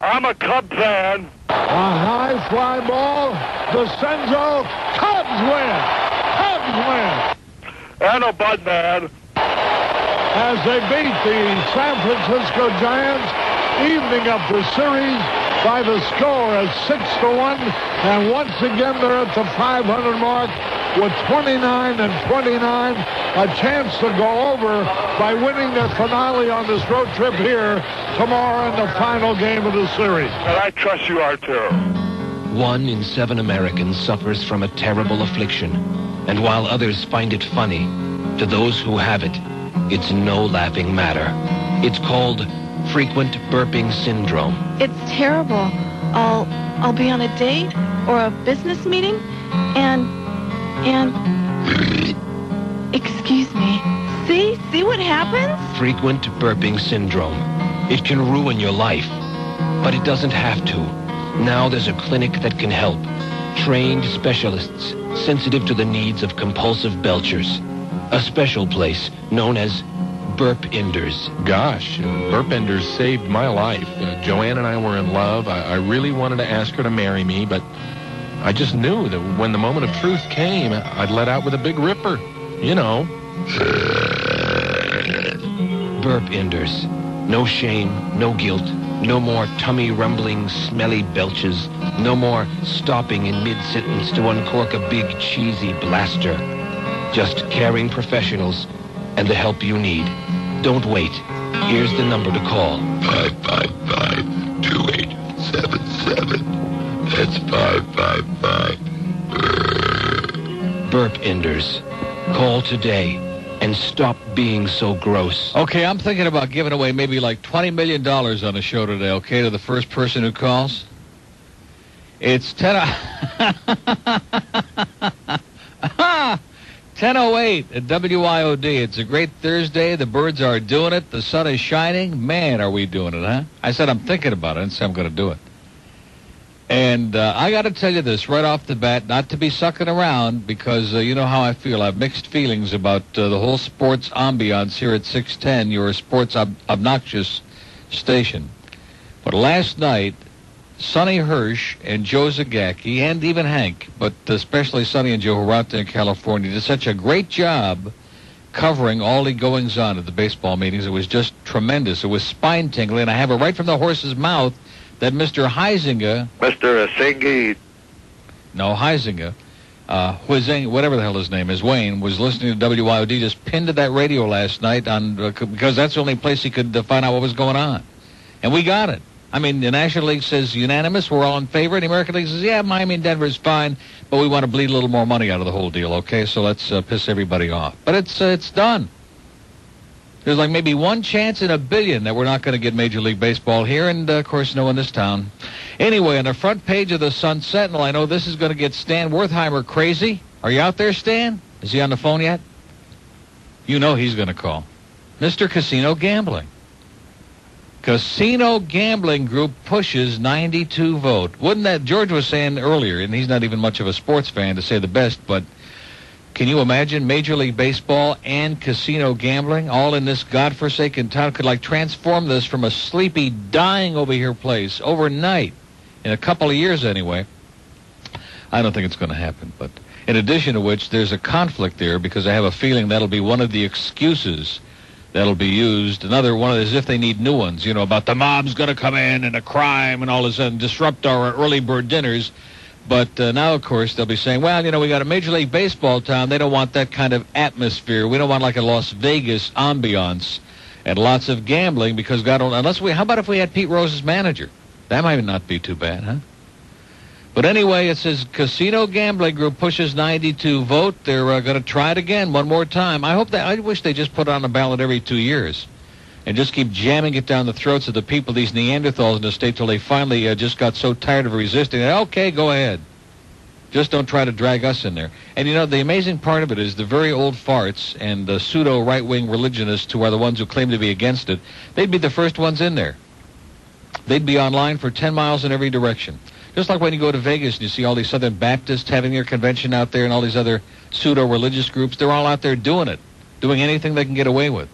I'm a Cub fan. A high fly ball. DeCenzo. Cubs win. Cubs win. And a Bud man. As they beat the San Francisco Giants, evening up the series by the score of 6-1. And once again, they're at the 500 mark with 29 and 29. A chance to go over by winning their finale on this road trip here tomorrow in the final game of the series. And I trust you are too. 1 in 7 Americans suffers from a terrible affliction. And while others find it funny, to those who have it, it's no laughing matter. It's called frequent burping syndrome. It's terrible. I'll be on a date or a business meeting and excuse me. See what happens? Frequent burping syndrome. It can ruin your life, but it doesn't have to. Now there's a clinic that can help. Trained specialists sensitive to the needs of compulsive belchers. A special place known as Burke Enders. Gosh, Burke Enders saved my life. Joanne and I were in love. I really wanted to ask her to marry me, but I just knew that when the moment of truth came, I'd let out with a big ripper. You know. Burke Enders. No shame, no guilt, no more tummy-rumbling, smelly belches, no more stopping in mid-sentence to uncork a big, cheesy blaster. Just caring professionals and the help you need. Don't wait. Here's the number to call. 555-2877. That's 555. Burke Enders. Call today and stop being so gross. Okay, I'm thinking about giving away maybe like $20 million on the show today, okay, to the first person who calls. It's 10:08 at WIOD. It's a great Thursday. The birds are doing it. The sun is shining. Man, are we doing it, huh? I said I'm thinking about it. I didn't say I'm going to do it. And I got to tell you this right off the bat, not to be sucking around, because you know how I feel. I have mixed feelings about the whole sports ambiance here at 610, your sports obnoxious station. But last night, Sonny Hirsch and Joe Zagacki, and even Hank, but especially Sonny and Joe, who were out there in California, did such a great job covering all the goings-on at the baseball meetings. It was just tremendous. It was spine-tingling, and I have it right from the horse's mouth that Mr. Heisinger... Mr. Singy. No, Heisinger, whatever the hell his name is, Wayne, was listening to WIOD, just pinned to that radio last night on because that's the only place he could find out what was going on. And we got it. I mean, the National League says unanimous, we're all in favor. The American League says, yeah, Miami and Denver is fine, but we want to bleed a little more money out of the whole deal, okay? So let's piss everybody off. But it's done. There's like maybe one chance in a billion that we're not going to get Major League Baseball here, and, of course, no in this town. Anyway, on the front page of the Sun Sentinel, I know this is going to get Stan Wertheimer crazy. Are you out there, Stan? Is he on the phone yet? You know he's going to call. Mr. Casino Gambling. Casino Gambling Group pushes 92 vote. Wouldn't that, George was saying earlier, and he's not even much of a sports fan to say the best, but can you imagine Major League Baseball and casino gambling all in this godforsaken town? Could like transform this from a sleepy, dying over here place overnight, in a couple of years anyway. I don't think it's going to happen, but in addition to which, there's a conflict there because I have a feeling that'll be one of the excuses that'll be used. Another one as if they need new ones, you know, about the mob's going to come in and the crime and all this and disrupt our early bird dinners. But now, of course, they'll be saying, well, you know, we got a Major League Baseball town. They don't want that kind of atmosphere. We don't want like a Las Vegas ambiance and lots of gambling because God only, how about if we had Pete Rose's manager? That might not be too bad, huh? But anyway, it says Casino Gambling Group pushes 92 vote. They're going to try it again one more time. I wish they just put it on the ballot every 2 years and just keep jamming it down the throats of the people, these Neanderthals in the state, till they finally just got so tired of resisting. Okay, go ahead. Just don't try to drag us in there. And, you know, the amazing part of it is the very old farts and the pseudo-right-wing religionists who are the ones who claim to be against it, they'd be the first ones in there. They'd be online for 10 miles in every direction. Just like when you go to Vegas and you see all these Southern Baptists having their convention out there and all these other pseudo-religious groups, they're all out there doing it, doing anything they can get away with.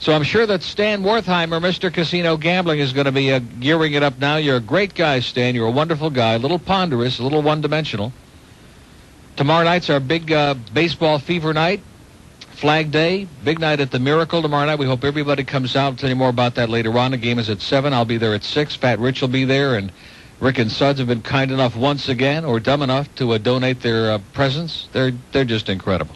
So I'm sure that Stan Wertheimer, Mr. Casino Gambling, is going to be gearing it up now. You're a great guy, Stan. You're a wonderful guy. A little ponderous, a little one-dimensional. Tomorrow night's our big baseball fever night. Flag Day, big night at the Miracle tomorrow night. We hope everybody comes out. I'll tell you more about that later on. The game is at 7. I'll be there at 6. Fat Rich will be there, and Rick and Suds have been kind enough once again, or dumb enough, to donate their presents. They're just incredible.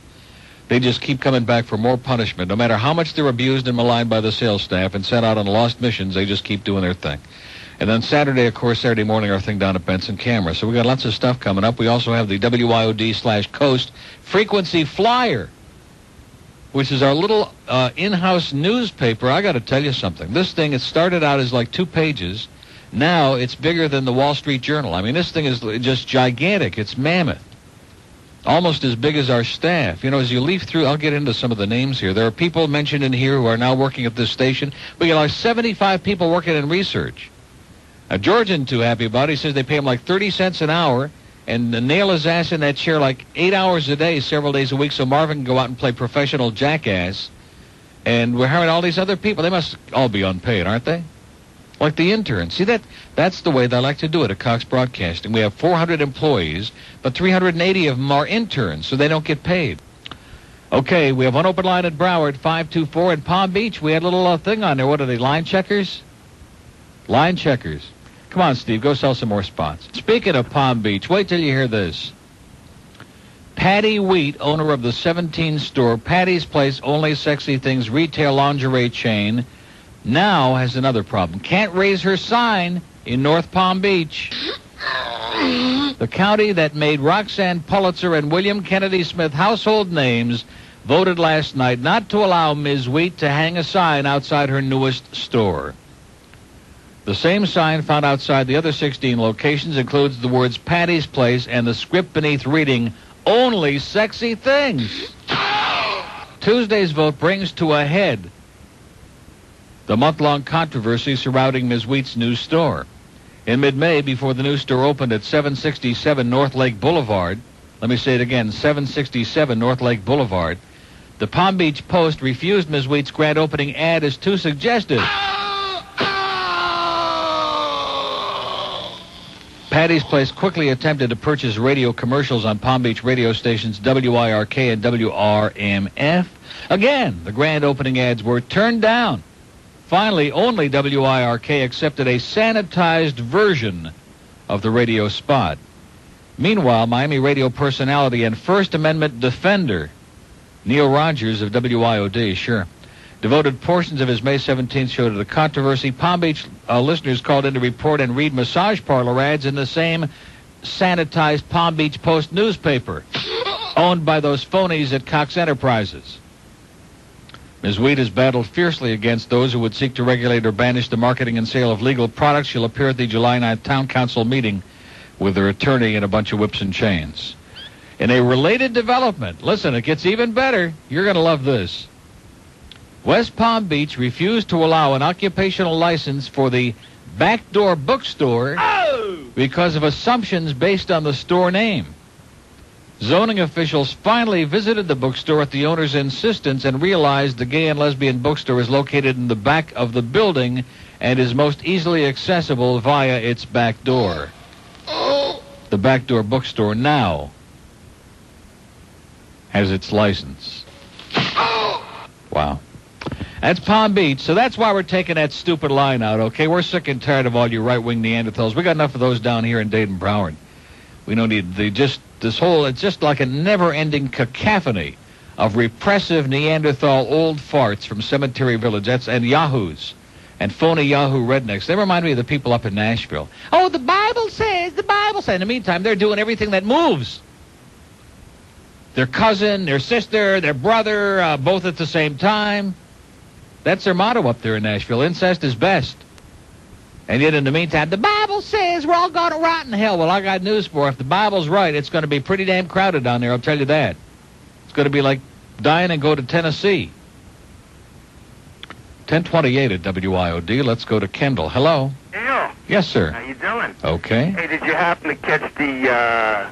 They just keep coming back for more punishment. No matter how much they're abused and maligned by the sales staff and sent out on lost missions, they just keep doing their thing. And then Saturday, of course, Saturday morning, our thing down at Benson Camera. So we got lots of stuff coming up. We also have the WIOD/Coast Frequency Flyer, which is our little in-house newspaper. I got to tell you something. This thing, it started out as like 2 pages. Now it's bigger than the Wall Street Journal. I mean, this thing is just gigantic. It's mammoth. Almost as big as our staff. You know, as you leaf through, I'll get into some of the names here. There are people mentioned in here who are now working at this station. We got like 75 people working in research. George isn't too happy about it. He says they pay him like 30 cents an hour and nail his ass in that chair like 8 hours a day, several days a week, so Marvin can go out and play professional jackass. And we're hiring all these other people. They must all be unpaid, aren't they? Like the intern. See, that's the way they like to do it at Cox Broadcasting. We have 400 employees, but 380 of them are interns, so they don't get paid. Okay, we have one open line at Broward, 524. In Palm Beach, we had a little thing on there. What are they, line checkers? Line checkers. Come on, Steve, go sell some more spots. Speaking of Palm Beach, wait till you hear this. Patty Wheat, owner of the 17-store Patty's Place Only Sexy Things retail lingerie chain, now has another problem. Can't raise her sign in North Palm Beach. The county that made Roxanne Pulitzer and William Kennedy Smith household names voted last night not to allow Ms. Wheat to hang a sign outside her newest store. The same sign found outside the other 16 locations includes the words Patty's Place and the script beneath reading, Only Sexy Things. Tuesday's vote brings to a head the month-long controversy surrounding Ms. Wheat's new store. In mid-May, before the new store opened at 767 North Lake Boulevard, let me say it again, 767 North Lake Boulevard, the Palm Beach Post refused Ms. Wheat's grand opening ad as too suggestive. Patty's Place quickly attempted to purchase radio commercials on Palm Beach radio stations WIRK and WRMF. Again, the grand opening ads were turned down. Finally, only WIRK accepted a sanitized version of the radio spot. Meanwhile, Miami radio personality and First Amendment defender Neil Rogers of WIOD, devoted portions of his May 17th show to the controversy. Palm Beach listeners called in to report and read massage parlor ads in the same sanitized Palm Beach Post newspaper, owned by those phonies at Cox Enterprises. Ms. Wheat has battled fiercely against those who would seek to regulate or banish the marketing and sale of legal products. She'll appear at the July 9th Town Council meeting with her attorney and a bunch of whips and chains. In a related development, listen, it gets even better. You're going to love this. West Palm Beach refused to allow an occupational license for the Backdoor Bookstore because of assumptions based on the store name. Zoning officials finally visited the bookstore at the owner's insistence and realized the gay and lesbian bookstore is located in the back of the building and is most easily accessible via its back door. The Backdoor Bookstore now has its license. Wow. That's Palm Beach, so that's why we're taking that stupid line out, okay? We're sick and tired of all you right-wing Neanderthals. We got enough of those down here in Dayton-Broward. We don't need it's just like a never-ending cacophony of repressive Neanderthal old farts from Cemetery Village, and yahoos, and phony Yahoo rednecks. They remind me of the people up in Nashville. Oh, the Bible says, the Bible says. In the meantime, they're doing everything that moves. Their cousin, their sister, their brother, both at the same time. That's their motto up there in Nashville. Incest is best. And yet in the meantime, the Bible says we're all going to rot in hell. Well, I got news for you. If the Bible's right, it's going to be pretty damn crowded down there, I'll tell you that. It's going to be like dying and go to Tennessee. 1028 at WIOD. Let's go to Kendall. Hello. Neil. Yes, sir. How you doing? Okay. Hey, did you happen to catch the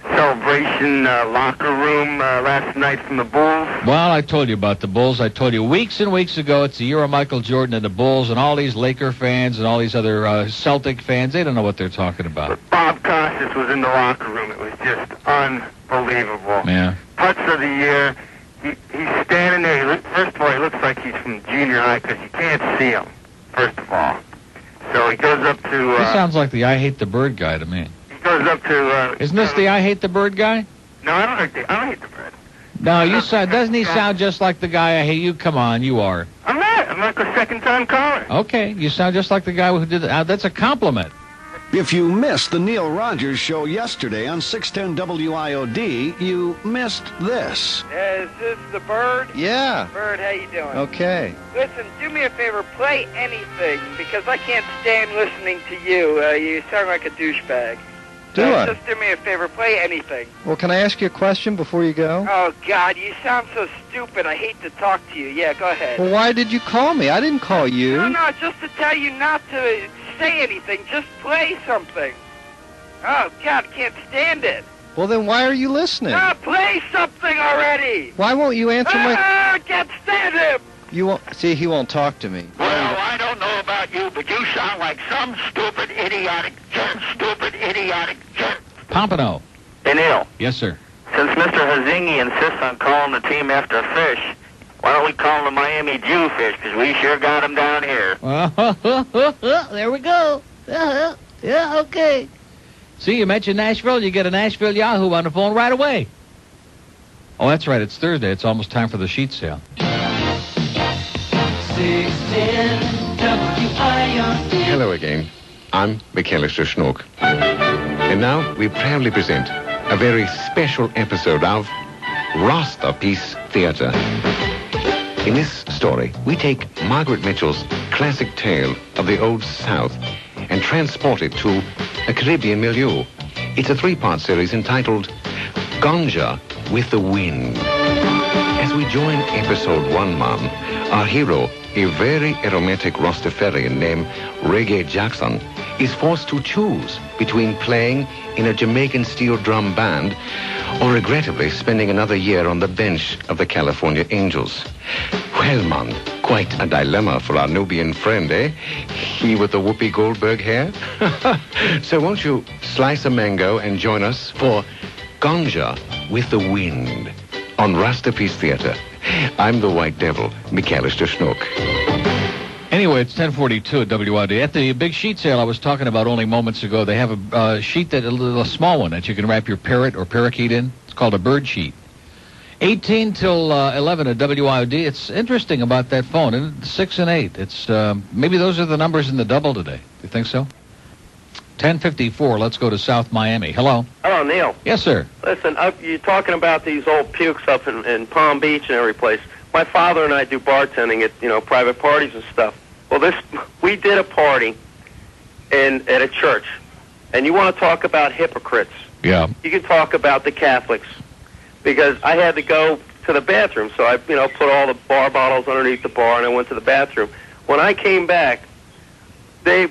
celebration locker room last night from the Bulls? Well, I told you about the Bulls. I told you weeks and weeks ago it's the year of Michael Jordan and the Bulls, and all these Laker fans and all these other Celtic fans, they don't know what they're talking about. But Bob Costas was in the locker room. It was just unbelievable. Yeah. Putts of the year. He's standing there. First of all, he looks like he's from junior high because you can't see him, first of all. So he goes up to... He sounds like the I Hate the Bird guy to me. He goes up to... Isn't this the I Hate the Bird guy? No, I don't hate the bird. No, doesn't he sound just like the guy I hate? You, come on, you are. I'm not a second-time caller. Okay, you sound just like the guy who did it. That's a compliment. If you missed the Neil Rogers show yesterday on 610 WIOD, you missed this. Is this the Bird? Yeah. Bird, how you doing? Okay. Listen, do me a favor, play anything, because I can't stand listening to you. You sound like a douchebag. Just do me a favor, play anything. Well, can I ask you a question before you go? Oh, God, you sound so stupid. I hate to talk to you. Yeah, go ahead. Well, why did you call me? I didn't call you. No, just to tell you not to say anything. Just play something. Oh, God, can't stand it. Well, then why are you listening? Play something already. Why won't you answer my... I can't stand him. You won't... See, he won't talk to me. Well, I don't know about you, but you sound like some stupid, idiotic jerk. Pompano. Hey, Neil. Yes, sir. Since Mr. Hazingi insists on calling the team after a fish, why don't we call them the Miami Jewfish? Because we sure got them down here. There we go. Yeah, okay. See, you mentioned Nashville. You get a Nashville Yahoo on the phone right away. Oh, that's right. It's Thursday. It's almost time for the sheet sale. 610 WIOD. Hello again. I'm McAllister Schnook. And now we proudly present a very special episode of Rastapiece Theatre. In this story, we take Margaret Mitchell's classic tale of the Old South and transport it to a Caribbean milieu. It's a three-part series entitled Ganja with the Wind. As we join episode 1, Mom, our hero, a very aromatic Rastafarian named Reggae Jackson, is forced to choose between playing in a Jamaican steel drum band or regrettably spending another year on the bench of the California Angels. Well, man, quite a dilemma for our Nubian friend, eh? He with the Whoopi Goldberg hair? So won't you slice a mango and join us for Ganja with the Wind on Rastapiece Theatre. I'm the White Devil, McAllister Schnook. Anyway, it's 10:42 at WIOD. At the big sheet sale I was talking about only moments ago, they have a sheet, a small one that you can wrap your parrot or parakeet in. It's called a bird sheet. 18 till 11 at WIOD. It's interesting about that phone. And 6 and 8. It's maybe those are the numbers in the double today. Do you think so? 10:54. Let's go to South Miami. Hello. Hello, Neil. Yes, sir. Listen, you're talking about these old pukes up in Palm Beach and every place. My father and I do bartending at private parties and stuff. Well, we did a party at a church, and you want to talk about hypocrites? Yeah. You can talk about the Catholics, because I had to go to the bathroom, so I put all the bar bottles underneath the bar, and I went to the bathroom. When I came back, these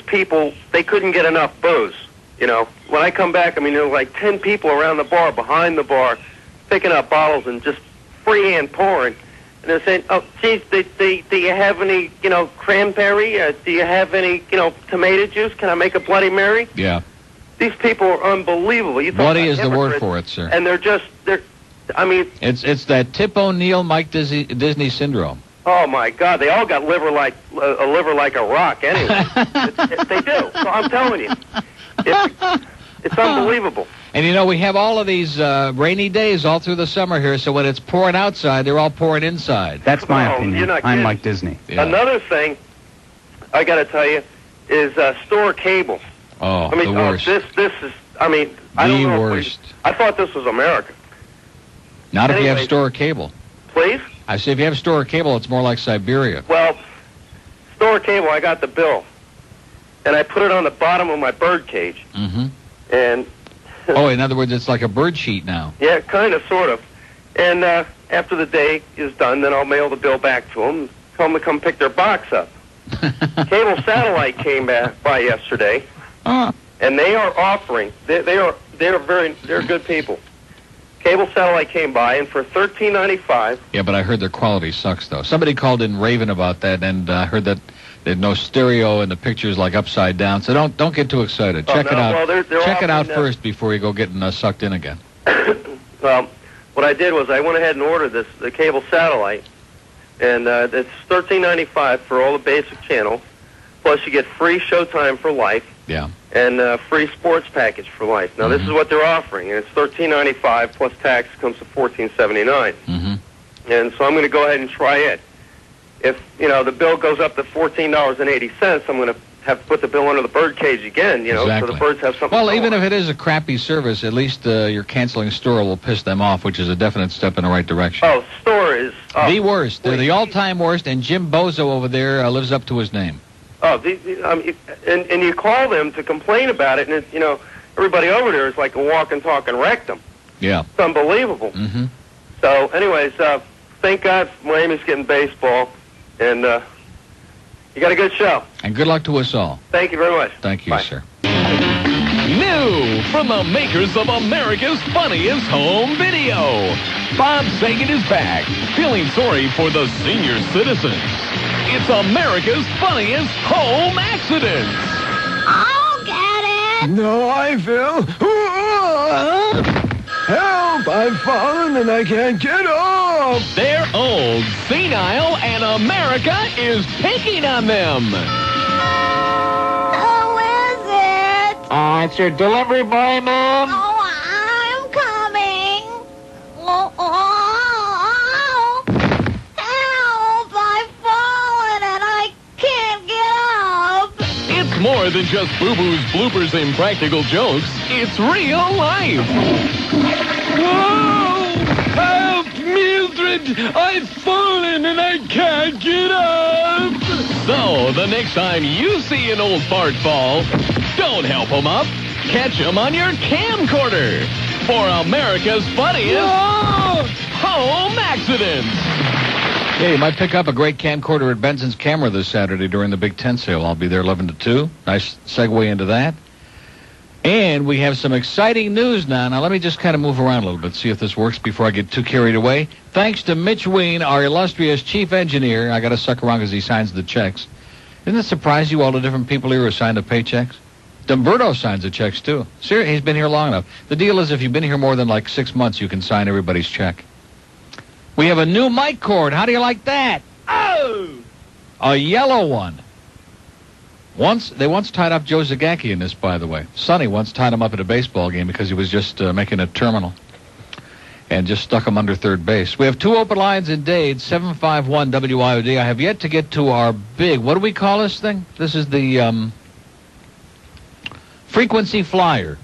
people, they couldn't get enough booze. When I come back, there were like 10 people around the bar, behind the bar, picking up bottles and just freehand pouring. And they're saying, "Oh, geez, do you have any, cranberry? Do you have any, tomato juice? Can I make a Bloody Mary?" Yeah. These people are unbelievable. Bloody is the word for it, sir. And it's that Tip O'Neill, Mike Disney syndrome. Oh my God, they all got a liver like a rock. Anyway, they do. So I'm telling you, it's unbelievable. And we have all of these rainy days all through the summer here, so when it's pouring outside, they're all pouring inside. That's my opinion. You're not I'm kidding. like Disney. Yeah. Another thing I got to tell you is store cable. Oh, the worst. This is, I don't know. The worst. I thought this was America. Not if you have store cable. Please? I say if you have store cable, it's more like Siberia. Well, store cable, I got the bill. And I put it on the bottom of my bird cage. Mm-hmm. And... oh, in other words, it's like a bird sheet now. Yeah, kind of, sort of. And after the day is done, then I'll mail the bill back to them. Tell them to come pick their box up. Cable Satellite came by yesterday, and they are offering. They are they're good people. Cable satellite came by, and for $13.95. Yeah, but I heard their quality sucks, though. Somebody called in raving about that, and I heard that there's no stereo and the picture's like upside down. So don't get too excited. Check it out. Well, check it out first before you go getting sucked in again. Well, what I did was I went ahead and ordered the cable satellite, and it's $13.95 for all the basic channels. Plus, you get free Showtime for life. Yeah. And free sports package for life. Now, this is what they're offering, and it's $13.95 plus tax comes to $14.79. And so I'm going to go ahead and try it. If the bill goes up to $14.80, I'm going to have to put the bill under the bird cage again. Exactly. So the birds have something. Well, even if it is a crappy service, at least your canceling store will piss them off, which is a definite step in the right direction. Oh, store is the worst. They're the all-time worst, and Jim Bozo over there lives up to his name. Oh, and you call them to complain about it, and everybody over there is like a walking, talking rectum. Yeah. It's unbelievable. So, anyways, thank God Miami's getting baseball, and you got a good show. And good luck to us all. Thank you very much. Thank you, Bye. sir. New from the makers of America's Funniest Home Video. Bob Saget is back, feeling sorry for the senior citizens. It's America's Funniest Home Accidents. I'll get it. No, I fell. Help! I've fallen and I can't get up. They're old, senile, and America is picking on them. Who is it? It's your delivery boy, Mom. Oh, I'm coming. Oh. Help! I've fallen and I can't get up. It's more than just boo-boos, bloopers, and practical jokes. It's real life. Whoa! Help, Mildred! I've fallen and I can't get up. So, the next time you see an old fart fall, don't help him up. Catch him on your camcorder for America's Funniest Home Accidents. Yeah, you might pick up a great camcorder at Benson's Camera this Saturday during the Big Tent sale. I'll be there 11 to 2. Nice segue into that. And we have some exciting news now. Now, let me just kind of move around a little bit, see if this works before I get too carried away. Thanks to Mitch Ween, our illustrious chief engineer. I got to suck around because he signs the checks. Doesn't it surprise you, all the different people here who sign the paychecks? Dumberto signs the checks, too. Seriously, he's been here long enough. The deal is if you've been here more than like 6 months, you can sign everybody's check. We have a new mic cord. How do you like that? Oh! A yellow one. They once tied up Joe Zagacki in this, by the way. Sonny once tied him up at a baseball game because he was just making a terminal and just stuck him under third base. We have 2 open lines in Dade, 751 WIOD. I have yet to get to our big, what do we call this thing? This is the frequency flyer.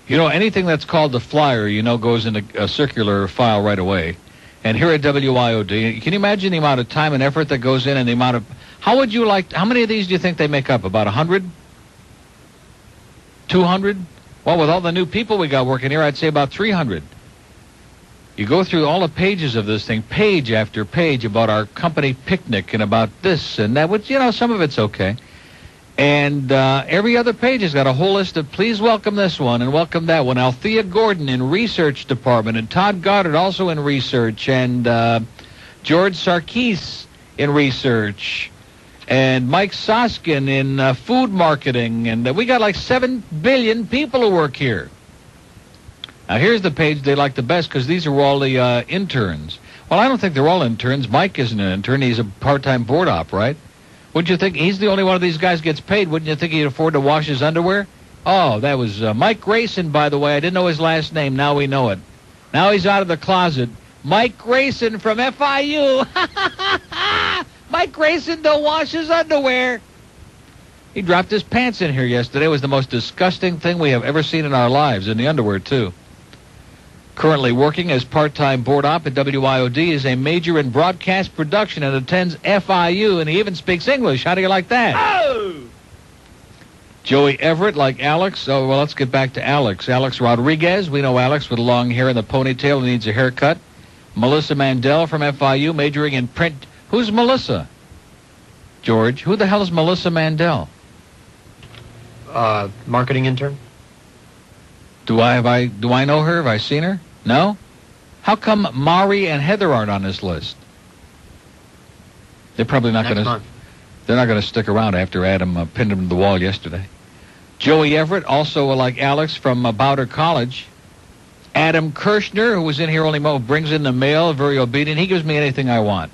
Anything that's called the flyer, goes in a circular file right away. And here at WIOD, can you imagine the amount of time and effort that goes in and the amount of... How many of these do you think they make up? About 100? 200? Well, with all the new people we got working here, I'd say about 300. You go through all the pages of this thing, page after page, about our company picnic and about this and that, which, some of it's okay. And every other page has got a whole list of please welcome this one and welcome that one. Althea Gordon in research department, and Todd Goddard also in research, and George Sarkis in research, and Mike Soskin in food marketing, and we got like 7 billion people who work here. Now here's the page they like the best because these are all the interns. Well, I don't think they're all interns. Mike isn't an intern. He's a part-time board op, right? Wouldn't you think he's the only one of these guys gets paid? Wouldn't you think he'd afford to wash his underwear? Oh, that was Mike Grayson, by the way. I didn't know his last name. Now we know it. Now he's out of the closet. Mike Grayson from FIU. Mike Grayson don't wash his underwear. He dropped his pants in here yesterday. It was the most disgusting thing we have ever seen in our lives, in the underwear, too. Currently working as part-time board op at WIOD, is a major in broadcast production and attends FIU, and he even speaks English. How do you like that? Oh! Joey Everett, like Alex. Oh, well, let's get back to Alex. Alex Rodriguez. We know Alex with long hair and the ponytail and needs a haircut. Melissa Mandel from FIU, majoring in print. Who's Melissa? George, who the hell is Melissa Mandel? Marketing intern. Do I know her? Have I seen her? No? How come Mari and Heather aren't on this list? They're probably not going to. They're not going to stick around after Adam pinned them to the wall yesterday. Joey Everett, also like Alex from Bowder College. Adam Kirshner, who was in here only brings in the mail, very obedient. He gives me anything I want.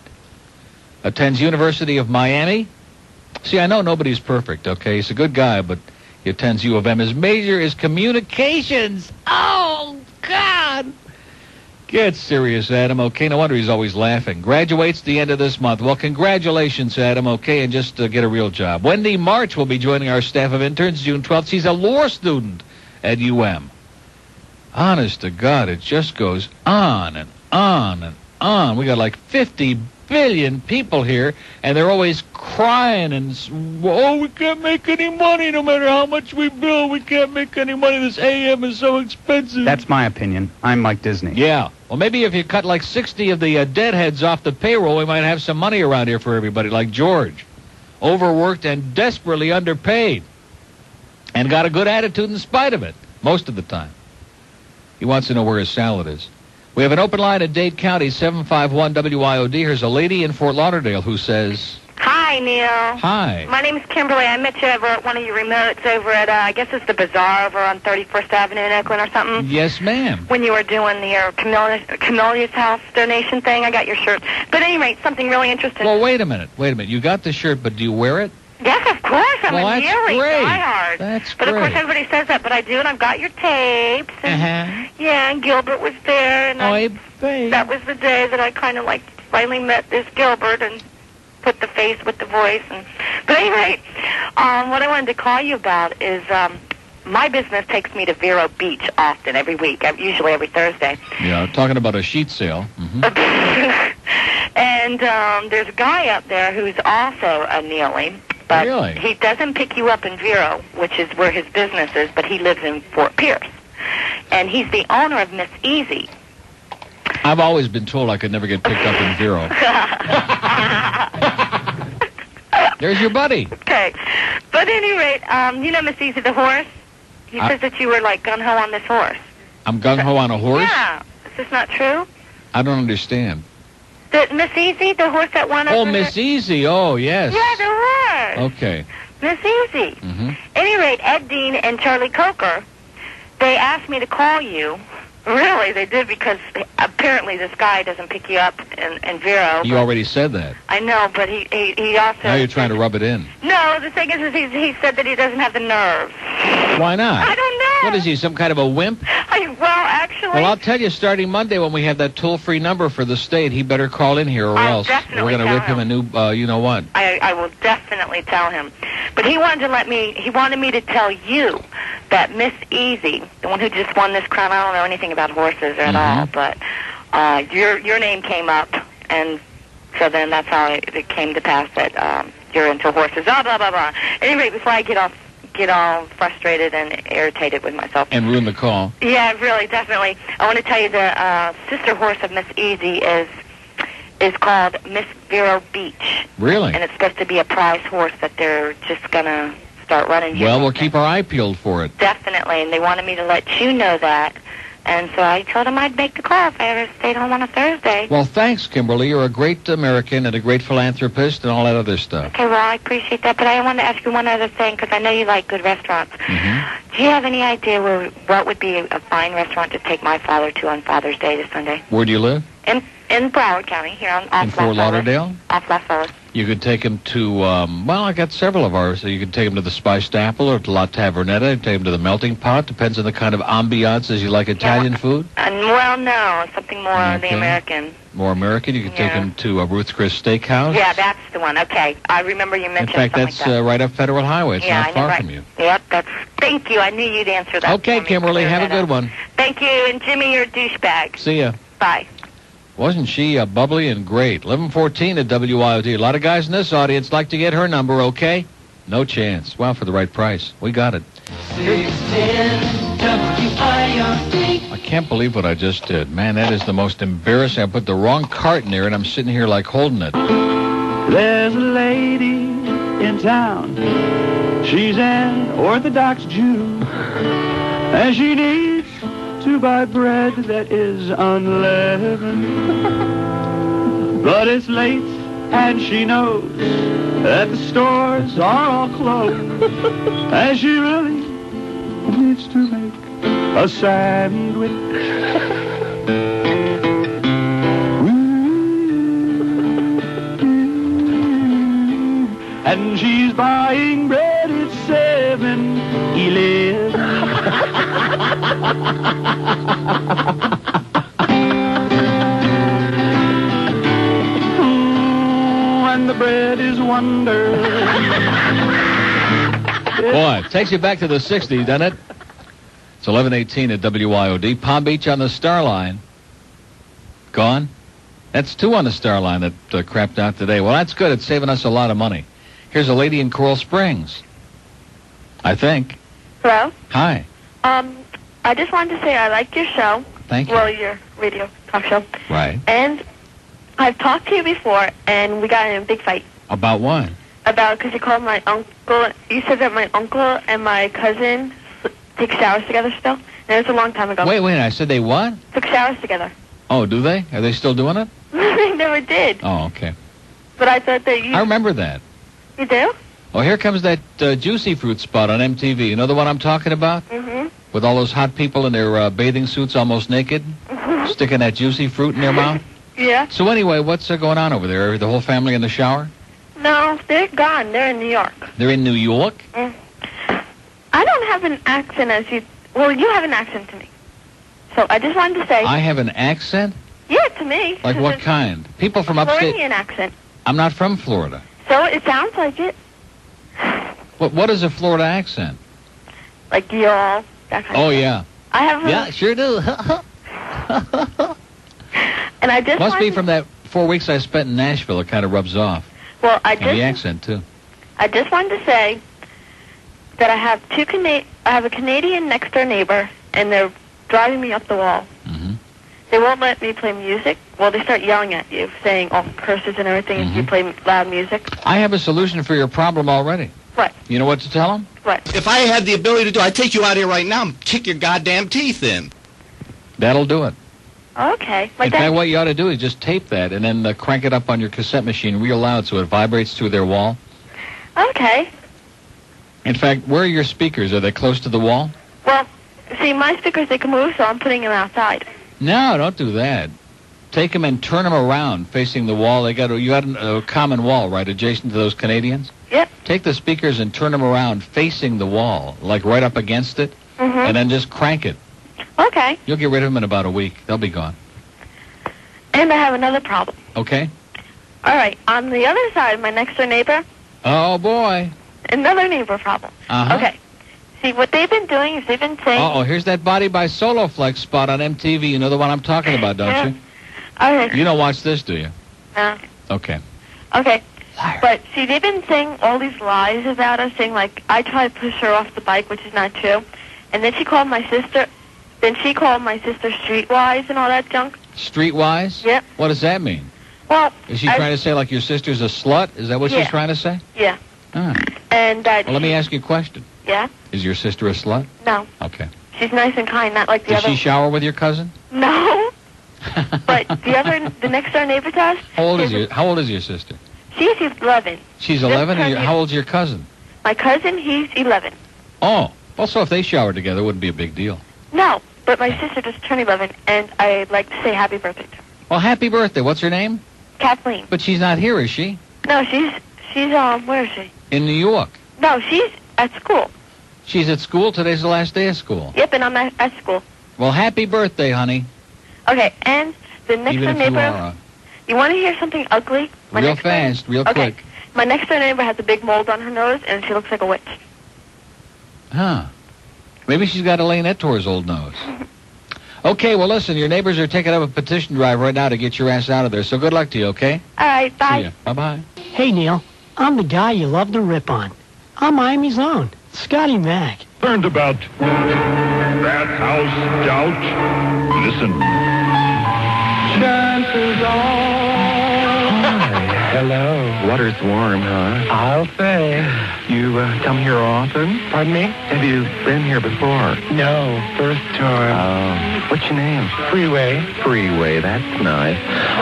Attends University of Miami. See, I know nobody's perfect, okay? He's a good guy, but he attends U of M. His major is communications. Oh, God. Get serious, Adam, okay? No wonder he's always laughing. Graduates the end of this month. Well, congratulations, Adam, okay? And just get a real job. Wendy March will be joining our staff of interns June 12th. She's a law student at UM. Honest to God, it just goes on and on and on. We got like 50 billion people here, and they're always crying and, oh, we can't make any money no matter how much we bill. We can't make any money. This AM is so expensive. That's my opinion. I'm Mike Disney. Yeah. Well, maybe if you cut like 60 of the deadheads off the payroll, we might have some money around here for everybody, like George. Overworked and desperately underpaid. And got a good attitude in spite of it, most of the time. He wants to know where his salad is. We have an open line in Dade County, 751-WIOD. Here's a lady in Fort Lauderdale who says... Hi, Neil. Hi. My name's Kimberly. I met you over at one of your remotes over at, I guess it's the Bazaar over on 31st Avenue in Oakland or something. Yes, ma'am. When you were doing the Camellia's House donation thing, I got your shirt. But at any rate, something really interesting. Well, wait a minute. You got the shirt, but do you wear it? Yes, of course. I'm a Neely diehard. That's But of course, everybody says that, but I do, and I've got your tapes. And, yeah, and Gilbert was there, and that was the day that I kind of like finally met this Gilbert and put the face with the voice. But at any rate, what I wanted to call you about is my business takes me to Vero Beach often, every week, usually every Thursday. Yeah, talking about a sheet sale. Mm-hmm. And there's a guy up there who's also a Neely. But he doesn't pick you up in Vero, which is where his business is, but he lives in Fort Pierce. And he's the owner of Miss Easy. I've always been told I could never get picked up in Vero. There's your buddy. Okay. But at any rate, you know Miss Easy the horse? He says that you were like gung-ho on this horse. I'm gung-ho on a horse? Yeah. Is this not true? I don't understand. Miss Easy, the horse that won... Oh, Miss Easy. Oh, yes. Yeah, the horse. Okay. Miss Easy. At any rate, Ed Dean and Charlie Coker, they asked me to call you. Really, they did, because apparently this guy doesn't pick you up in Vero. You already said that. I know, but he also... Now you're trying to rub it in. No, the thing is he said that he doesn't have the nerves. Why not? I don't know. What is he, some kind of a wimp? Actually... Well, I'll tell you, starting Monday when we have that toll-free number for the state, he better call in here or else we're going to rip him a new, you-know-what. I will definitely tell him. But he wanted me to tell you that Miss Easy, the one who just won this crown, I don't know anything about horses at all, but your name came up, and so then that's how it came to pass that you're into horses. Blah, blah, blah, blah. Anyway, before I get all frustrated and irritated with myself. And ruin the call. Yeah, really, definitely. I want to tell you the sister horse of Miss Easy is called Miss Vero Beach. Really? And it's supposed to be a prize horse that they're just going to start running here. Well, we'll keep our eye peeled for it. Definitely, and they wanted me to let you know that. And so I told him I'd make the call if I ever stayed home on a Thursday. Well, thanks, Kimberly. You're a great American and a great philanthropist and all that other stuff. Okay, well, I appreciate that. But I want to ask you one other thing, because I know you like good restaurants. Do you have any idea what would be a fine restaurant to take my father to on Father's Day this Sunday? Where do you live? In Broward County, here off in Fort Lauderdale? Off Las Vegas. You could take him to, well, I got several of ours. So you could take him to the Spiced Apple or to La Tavernetta. Take him to the Melting Pot. Depends on the kind of ambiance as you like Italian food. Well, no, something more the American. More American? You could take him to Ruth's Chris Steakhouse. Yeah, that's the one. Okay. I remember you mentioned In fact, that's right up Federal Highway. It's not far from you. Yep, thank you. I knew you'd answer that. Okay, Kimberly, have a good one. Thank you. And Jimmy, you're a douchebag. See ya. Bye. Wasn't she bubbly and great? 11:14 at WIOD. A lot of guys in this audience like to get her number, okay? No chance. Well, for the right price. We got it. 610 WIOD. I can't believe what I just did. Man, that is the most embarrassing. I put the wrong cart in there, and I'm sitting here like holding it. There's a lady in town. She's an Orthodox Jew. And she needs to buy bread that is unleavened. But it's late, and she knows that the stores are all closed, and she really needs to make a sandwich. And she's buying bread at 7-Eleven. And the bread is wonder. Boy, it takes you back to the 60s, doesn't it? It's 11:18 at WIOD. Palm Beach on the Star Line. Gone? That's 2 on the Star Line that crapped out today. Well, that's good. It's saving us a lot of money. Here's a lady in Coral Springs. I think. Hello? Hi. I just wanted to say I like your show. Thank you. Well, your radio talk show. Right. And I've talked to you before, and we got in a big fight. About what? Because you called my uncle. You said that my uncle and my cousin take showers together still. And it was a long time ago. Wait, I said they what? Took showers together. Oh, do they? Are they still doing it? They never did. Oh, okay. But I thought that you... I remember that. You do? Oh, here comes that Juicy Fruit spot on MTV. You know the one I'm talking about? Mm-hmm. With all those hot people in their bathing suits, almost naked, sticking that juicy fruit in their mouth? Yeah. So anyway, what's going on over there? The whole family in the shower? No, they're gone. They're in New York. They're in New York? I don't have an accent as you... Well, you have an accent to me. So I just wanted to say... I have an accent? Yeah, to me. Like what kind? People from upstate... Floridian accent. I'm not from Florida. So it sounds like it. What is a Florida accent? Like y'all, that kind of Oh, yeah. I have... Yeah, sure do. And I just Must be wanted- from that 4 weeks I spent in Nashville. It kind of rubs off. Well, And the accent, too. I just wanted to say that I have I have a Canadian next door neighbor, and they're driving me up the wall. Mm-hmm. They won't let me play music. Well, they start yelling at you, saying all curses and everything if you play loud music. I have a solution for your problem already. What? You know what to tell them? What? If I had the ability to do it, I'd take you out here right now and kick your goddamn teeth in. That'll do it. Okay. In fact, what you ought to do is just tape that and then crank it up on your cassette machine real loud so it vibrates through their wall. Okay. In fact, where are your speakers? Are they close to the wall? Well, see, my speakers, they can move, so I'm putting them outside. No, don't do that. Take them and turn them around facing the wall. You got a common wall, right, adjacent to those Canadians? Yep. Take the speakers and turn them around facing the wall, like right up against it, and then just crank it. Okay. You'll get rid of them in about a week. They'll be gone. And I have another problem. Okay? All right. On the other side, my next door neighbor, Oh, boy. another neighbor problem. Uh-huh. Okay. See, what they've been doing is they've been saying... Uh-oh, here's that Body by Soloflex spot on MTV. You know the one I'm talking about, don't Yeah. you? All right. You don't watch this, do you? No. Okay. Okay. But, see, they've been saying all these lies about us, saying, like, I tried to push her off the bike, which is not true. And then she called my sister... Then she called my sister streetwise and all that junk. Streetwise? Yep. What does that mean? Well... Is she trying to say, like, your sister's a slut? Is that what she's Yeah. trying to say? Yeah. Ah. And, Well, let me ask you a question. Yeah? Is your sister a slut? No. Okay. She's nice and kind, not like the Does other... she shower with your cousin? No. But the next door neighbor to us... How old is your sister? She's 11. She's 11, and how old's your cousin? My cousin, he's 11. Oh. Also, if they showered together, it wouldn't be a big deal. No, but my sister just turned 11, and I'd like to say happy birthday to her. Well, happy birthday. What's her name? Kathleen. But she's not here, is she? No, she's where is she? In New York. No, she's at school. She's at school? Today's the last day of school. Yep, and I'm at school. Well, happy birthday, honey. Okay, and the next Even door if neighbor... you are You want to hear something ugly? real fast, real Okay. quick. My next door neighbor has a big mold on her nose, and she looks like a witch. Huh. Maybe she's got Elaine Ettor's old nose. Okay, well, listen, your neighbors are taking up a petition drive right now to get your ass out of there, so good luck to you, okay? All right, bye. See ya. Bye-bye. Hey, Neil. I'm the guy you love to rip on. I'm Miami's own, Scotty Mac. Learned about that house doubt. Listen. Chances are... Hello. water's warm, huh? I'll say. You come here often? Pardon me? Have you been here before? No, first time. What's your name? Freeway. Freeway, that's nice.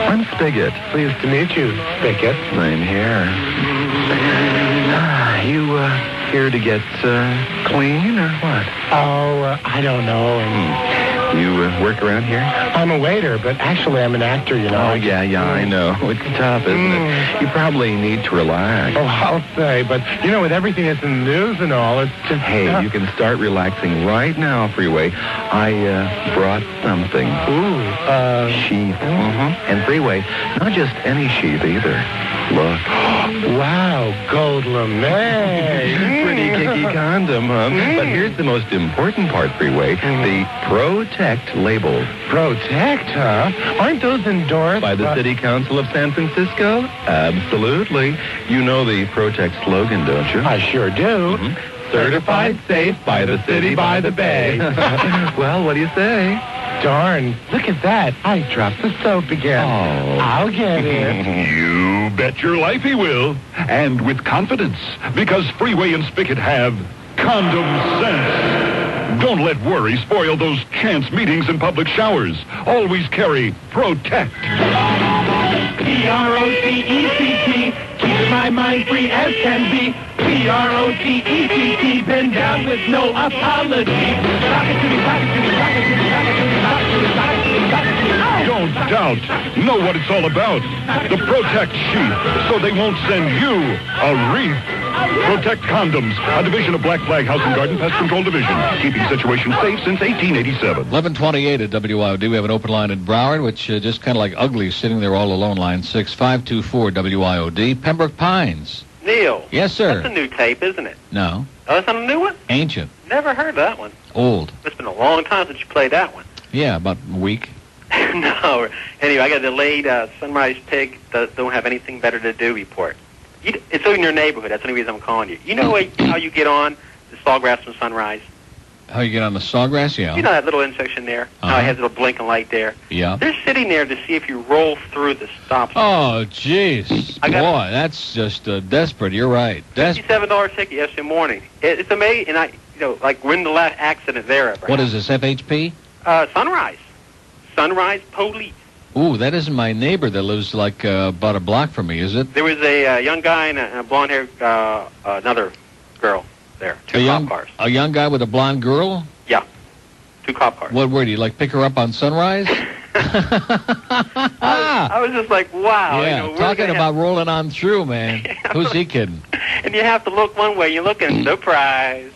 I'm Spigot. Pleased to meet you, Spigot. Same here. You here to get clean or what? Oh, I don't know. You work around here? I'm a waiter, but actually I'm an actor, you know. Oh, yeah, I know. It's tough, isn't it? You probably need to relax. Oh, I'll say, but, you know, with everything that's in the news and all, it's just... Hey, you can start relaxing right now, Freeway. I brought something. Ooh, sheath. And Freeway, not just any sheath either. Look. Wow, gold lame. Pretty kicky condom, huh? But here's the most important part, Freeway. The Protect label. Protect, huh? Aren't those endorsed by the City Council of San Francisco? Absolutely. You know the Protect slogan, don't you? I sure do. Certified safe by the city, by the bay. Well, what do you say? Darn, look at that. I dropped the soap again. Oh. I'll get it. You bet your life he will. And with confidence, because Freeway and Spigot have condom sense. Don't let worry spoil those chance meetings and public showers. Always carry Protect. Protect. Keep my mind free as can be. Protect. Been down with no apology. Don't doubt. Know what it's all about. The Protect sheath, so they won't send you a wreath. Protect Condoms, a division of Black Flag House and Garden Pest Control Division, keeping situations safe since 1887. 11:28 at WIOD. We have an open line in Broward, which just kind of like ugly, sitting there all alone. Line 6524 WIOD. Pembroke Pines. Neil. Yes, sir. That's a new tape, isn't it? No. Oh, that's not a new one? Ancient. Never heard that one. Old. It's been a long time since you played that one. Yeah, about a week. No. Anyway, I got a delayed Sunrise Pig don't have anything better to do report. It's in your neighborhood. That's the only reason I'm calling you. You know how you get on the Sawgrass from Sunrise? How you get on the Sawgrass? Yeah. You know that little intersection there? How it has a little blinking light there? Yeah. They're sitting there to see if you roll through the stop sign. Oh, jeez. Boy, that's just desperate. You're right. $57 ticket yesterday morning. It's amazing. And we're in the last accident there ever. What is this, FHP? Sunrise. Sunrise Police. Ooh, that isn't my neighbor that lives like about a block from me, is it? There was a young guy and a blonde-haired another girl there. Two cop cars. A young guy with a blonde girl? Yeah. Two cop cars. What word? Do you like pick her up on Sunrise? I was just like, wow. Yeah, talking about rolling on through, man. Who's he kidding? And you have to look one way. You're looking, surprise.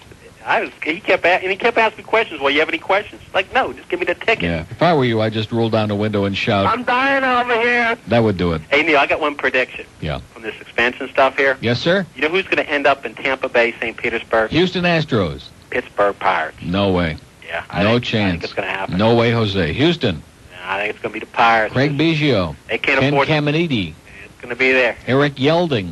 He kept asking me questions. Well, you have any questions? Like, no, just give me the ticket. Yeah. If I were you, I'd just roll down the window and shout. I'm dying over here. That would do it. Hey, Neil, I got one prediction. Yeah. From this expansion stuff here. Yes, sir? You know who's going to end up in Tampa Bay, St. Petersburg? Houston Astros. Pittsburgh Pirates. No way. Yeah. No chance. I think it's going to happen. No way, Jose. Houston. I think it's going to be the Pirates. Craig Biggio. They can't afford Ken Caminiti. It's going to be there. Eric Yelding.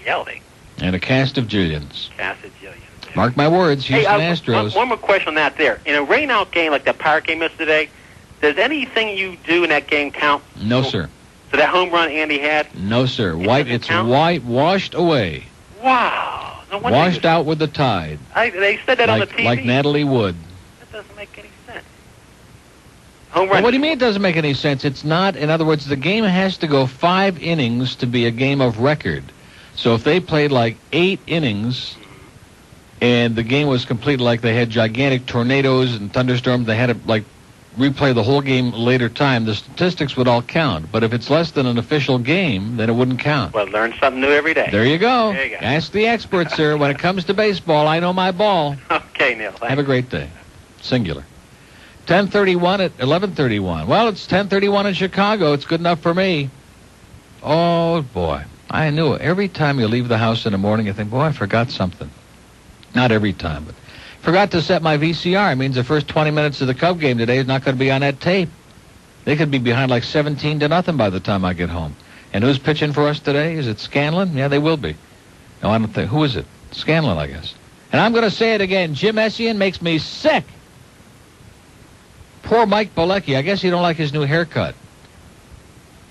Yelding. And a cast of Jillians. Cast of Jillians. Mark my words, Houston Astros. One more question on that there. In a rainout game like that Pirate game yesterday, does anything you do in that game count? No, sir. So that home run Andy had? No, sir. It's washed away. Wow. No wonder washed out with the tide. They said that on the TV. Like Natalie Wood. That doesn't make any sense. Home run. Well, what do you mean it doesn't make any sense? It's not. In other words, the game has to go 5 innings to be a game of record. So if they played like 8 innings... and the game was completed like they had gigantic tornadoes and thunderstorms, they had to like replay the whole game later time, the statistics would all count. But if it's less than an official game, then it wouldn't count. Well, learn something new every day. There you go. There you go. Ask the experts, sir. When it comes to baseball, I know my ball. Okay, Neil. Have a great day. Singular. 10:31 at 11:31. Well, it's 10:31 in Chicago. It's good enough for me. Oh, boy. I knew it. Every time you leave the house in the morning, you think, boy, I forgot something. Not every time, but forgot to set my VCR. It means the first 20 minutes of the Cub game today is not going to be on that tape. They could be behind like 17-0 by the time I get home. And who's pitching for us today? Is it Scanlon? Yeah, they will be. No, I don't think. Who is it? Scanlon, I guess. And I'm going to say it again. Jim Essien makes me sick. Poor Mike Bolecki. I guess you don't like his new haircut.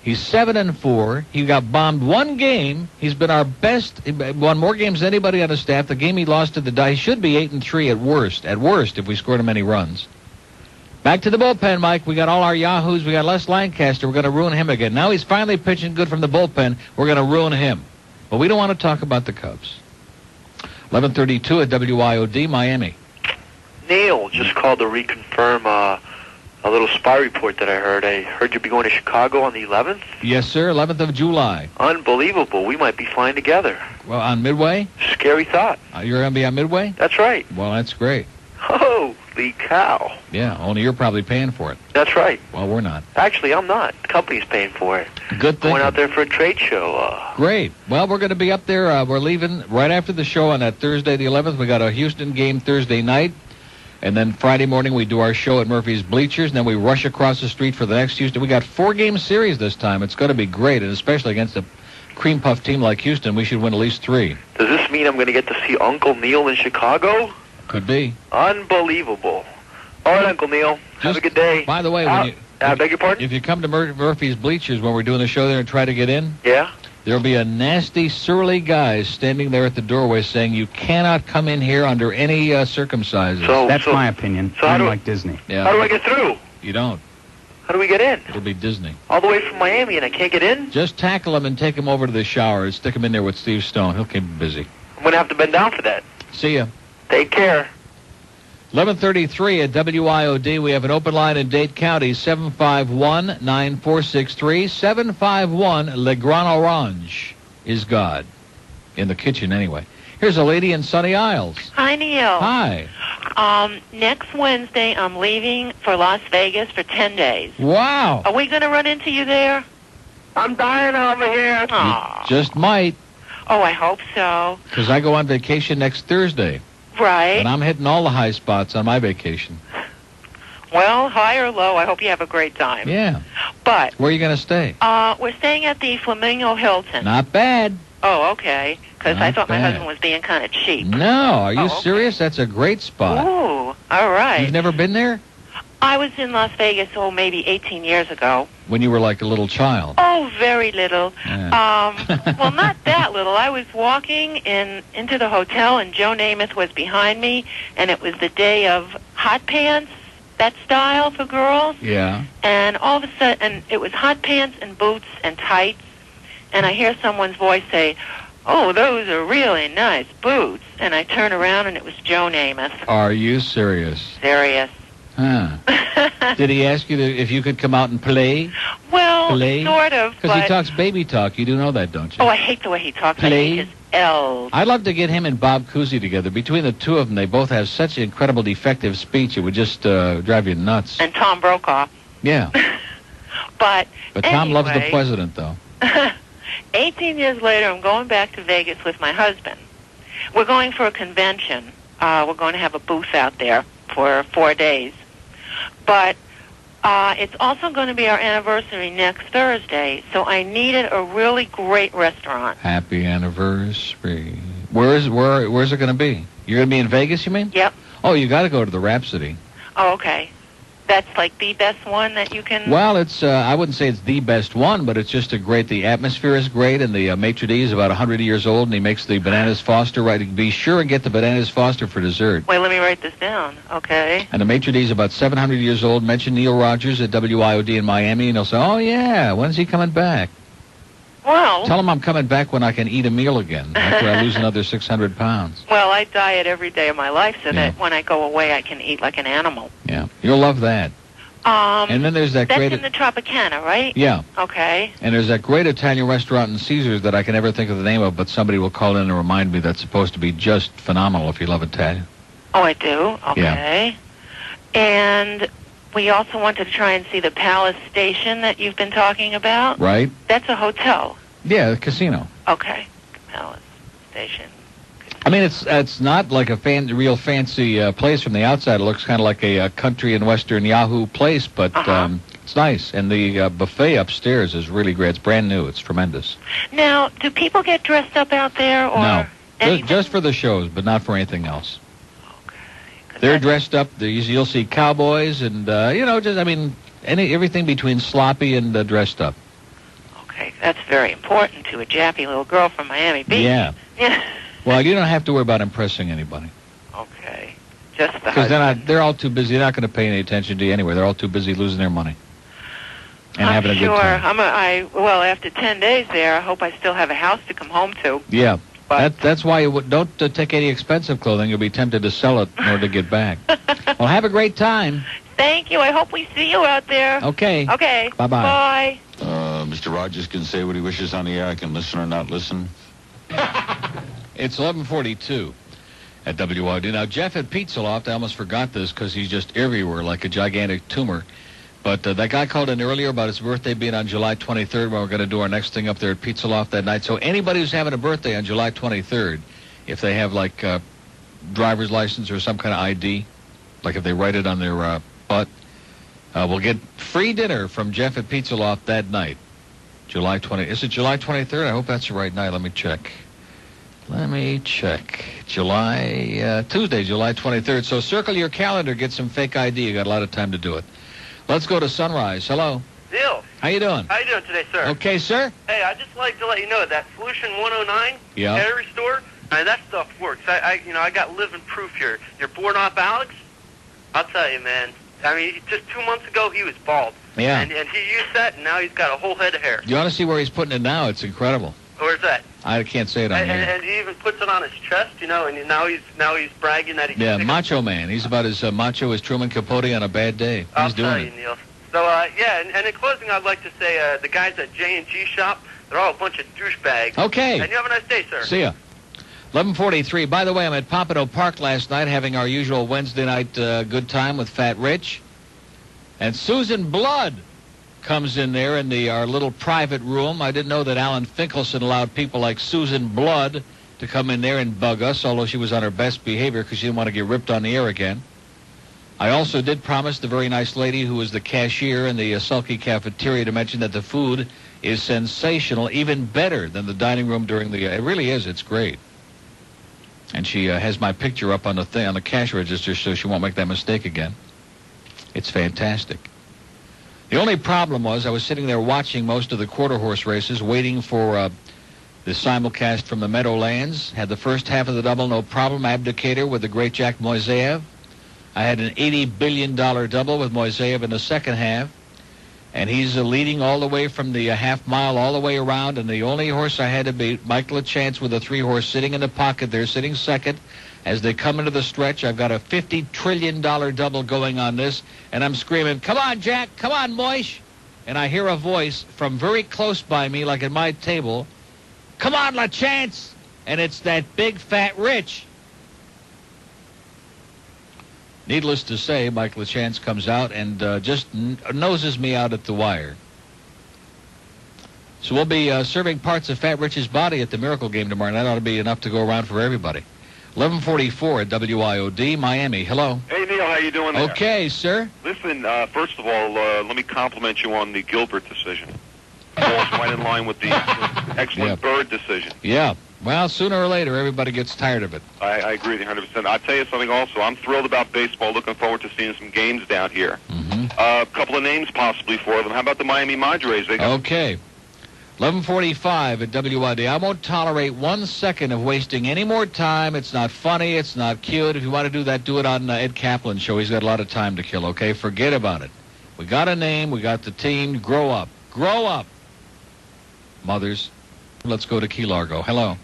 He's 7-4. He got bombed one game. He's been our best. He won more games than anybody on the staff. The game he lost to the he should be 8-3 at worst. At worst, if we scored him any runs. Back to the bullpen, Mike. We got all our yahoos. We got Les Lancaster. We're going to ruin him again. Now he's finally pitching good from the bullpen. We're going to ruin him. But we don't want to talk about the Cubs. 11:32 at WIOD, Miami. Neil, just called to reconfirm a little spy report that I heard. I heard you'll be going to Chicago on the 11th. Yes, sir. 11th of July. Unbelievable. We might be flying together. Well, on Midway? Scary thought. You're going to be on Midway? That's right. Well, that's great. Holy cow. Yeah, only you're probably paying for it. That's right. Well, we're not. Actually, I'm not. The company's paying for it. Good thing. Going out there for a trade show. Great. Well, we're going to be up there. We're leaving right after the show on that Thursday the 11th. We got a Houston game Thursday night. And then Friday morning we do our show at Murphy's Bleachers, and then we rush across the street for the next Houston. We got 4-game series this time. It's going to be great, and especially against a cream puff team like Houston, we should win at least 3. Does this mean I'm going to get to see Uncle Neil in Chicago? Could be. Unbelievable. All right, Uncle Neil. Have a good day. By the way, I beg your pardon? If you come to Murphy's Bleachers when we're doing the show there and try to get in, yeah, there'll be a nasty, surly guy standing there at the doorway saying you cannot come in here under any circumstances. That's my opinion. So I'm like Disney. Yeah. How do I get through? You don't. How do we get in? It'll be Disney. All the way from Miami, and I can't get in? Just tackle him and take him over to the shower and stick him in there with Steve Stone. He'll keep him busy. I'm going to have to bend down for that. See ya. Take care. 11:33 at WIOD. We have an open line in Dade County, 751-9463. 751 Le Grand Orange is God. In the kitchen, anyway. Here's a lady in Sunny Isles. Hi, Neil. Hi. Next Wednesday, I'm leaving for Las Vegas for 10 days. Wow. Are we going to run into you there? I'm dying over here. Aw. Just might, Oh, I hope so. because I go on vacation next Thursday. Right. And I'm hitting all the high spots on my vacation. Well, high or low, I hope you have a great time. Yeah. But Where are you going to stay? we're staying at the Flamingo Hilton. Not bad. Oh, okay. Because I Not thought my bad. husband was being kind of cheap. No, are you Oh, okay. serious? That's a great spot. Ooh, all right. You've never been there? I was in Las Vegas, maybe 18 years ago. When you were like a little child. Oh, very little. Yeah. Well, not that little. I was walking into the hotel, and Joe Namath was behind me, and it was the day of hot pants, that style for girls. Yeah. And all of a sudden, it was hot pants and boots and tights, and I hear someone's voice say, "Oh, those are really nice boots." And I turn around, and it was Joe Namath. Are you serious? Serious. Huh. Did he ask you if you could come out and play? Well, Play? sort of, Because he but... talks baby talk. You do know that, don't you? Oh, I hate the way he talks. I Play? hate his L's. I'd love to get him and Bob Cousy together. Between the two of them, they both have such incredible defective speech, it would just drive you nuts. And Tom Brokaw. Yeah. But Tom loves the anyway, president, though. 18 years later, I'm going back to Vegas with my husband. We're going for a convention. We're going to have a booth out there for 4 days. But it's also going to be our anniversary next Thursday, so I needed a really great restaurant. Happy anniversary. Where's it going to be? You're going to be in Vegas, you mean? Yep. Oh, you got to go to the Rhapsody. Oh, okay. That's like the best one that you can... Well, it's I wouldn't say it's the best one, but it's just the atmosphere is great, and the maitre d' is about 100 years old, and he makes the bananas Foster. Right, be sure and get the bananas Foster for dessert. Wait, let me write this down. Okay. And the maitre d' is about 700 years old. Mention Neil Rogers at WIOD in Miami, and he'll say, "Oh yeah, when's he coming back?" Well... Tell him I'm coming back when I can eat a meal again after I lose another 600 pounds. Well, I diet every day of my life so that when I go away, I can eat like an animal. Yeah, you'll love that. And then there's that that's great... in the Tropicana, right? Yeah. Okay. And there's that great Italian restaurant in Caesars that I can never think of the name of, but somebody will call in and remind me that's supposed to be just phenomenal if you love Italian. Oh, I do? Okay. And we also wanted to try and see the Palace Station that you've been talking about. Right? That's a hotel. Yeah, the casino. Okay. Palace Station. I mean, it's not like a real fancy place from the outside. It looks kind of like a country and western Yahoo place, but it's nice. And the buffet upstairs is really great. It's brand new. It's tremendous. Now, do people get dressed up out there? Or No, just for the shows, but not for anything else. They're dressed up. You'll see cowboys and, everything between sloppy and dressed up. That's very important to a jappy little girl from Miami Beach. Yeah. Yeah. Well, you don't have to worry about impressing anybody. Okay. Just the Because husband. they're all too busy. They're not going to pay any attention to you anyway. They're all too busy losing their money and having a good time. Well, after 10 days there, I hope I still have a house to come home to. Yeah. That's why you don't take any expensive clothing. You'll be tempted to sell it in order to get back. Well, have a great time. Thank you. I hope we see you out there. Okay. Okay. Bye-bye. Bye. Mr. Rogers can say what he wishes on the air. I can listen or not listen. It's 11:42 at WIOD. Now, Jeff at Pizza Loft, I almost forgot this because he's just everywhere like a gigantic tumor. But that guy called in earlier about his birthday being on July 23rd when we're going to do our next thing up there at Pizza Loft that night. So anybody who's having a birthday on July 23rd, if they have like driver's license or some kind of ID, like if they write it on their butt, will get free dinner from Jeff at Pizza Loft that night. July 20. Is it July 23rd? I hope that's the right night. Let me check. Tuesday, July 23rd. So circle your calendar, get some fake ID. You got a lot of time to do it. Let's go to Sunrise. Hello. Neil. How you doing? How you doing today, sir? Okay, sir. Hey, I'd just like to let you know that Solution 109 Yeah. battery store, that stuff works. I got living proof here. Your board op Alex, I'll tell you, man. I mean, just 2 months ago, he was bald. Yeah. And he used that, and now he's got a whole head of hair. You ought to see where he's putting it now. It's incredible. Where's that? I can't say it on here. And he even puts it on his chest, and now he's bragging that he can Yeah, pick Macho Man. He's about as macho as Truman Capote on a bad day. I'll He's doing tell it. you, Neil. So, and in closing, I'd like to say the guys at J&G Shop, they're all a bunch of douchebags. Okay. And you have a nice day, sir. See ya. 11:43. By the way, I'm at Pompano Park last night having our usual Wednesday night good time with Fat Rich. And Susan Blood comes in there in our little private room. I didn't know that Alan Finkelson allowed people like Susan Blood to come in there and bug us, although she was on her best behavior because she didn't want to get ripped on the air again. I also did promise the very nice lady who was the cashier in the sulky cafeteria to mention that the food is sensational, even better than the dining room during the... it really is. It's great. And she has my picture up on the thing on the cash register so she won't make that mistake again. It's fantastic. The only problem was I was sitting there watching most of the quarter horse races, waiting for the simulcast from the Meadowlands. Had the first half of the double, no problem, abdicator with the great Jack Moiseev. I had an $80 billion double with Moiseev in the second half. And he's leading all the way from the half mile all the way around. And the only horse I had to beat, Mike LaChance with a 3-horse sitting in the pocket there, sitting second. As they come into the stretch, I've got a $50 trillion double going on this. And I'm screaming, come on, Jack, come on, Moish. And I hear a voice from very close by me, like at my table, come on, LaChance. And it's that big fat Rich. Needless to say, Mike LaChance comes out and just noses me out at the wire. So we'll be serving parts of Fat Rich's body at the Miracle Game tomorrow. That ought to be enough to go around for everybody. 11:44 at WIOD, Miami. Hello. Hey, Neil, how you doing there? Okay, sir. Listen, first of all, let me compliment you on the Gilbert decision. Falls right in line with the excellent Bird decision. Yeah. Well, sooner or later, everybody gets tired of it. I agree with you 100%. I'll tell you something also. I'm thrilled about baseball. Looking forward to seeing some games down here. A couple of names possibly for them. How about the Miami Madres? Okay. 11:45 at WID. I won't tolerate 1 second of wasting any more time. It's not funny. It's not cute. If you want to do that, do it on Ed Kaplan's show. He's got a lot of time to kill, okay? Forget about it. We got a name. We got the team. Grow up. Grow up. Mothers. Let's go to Key Largo. Hello.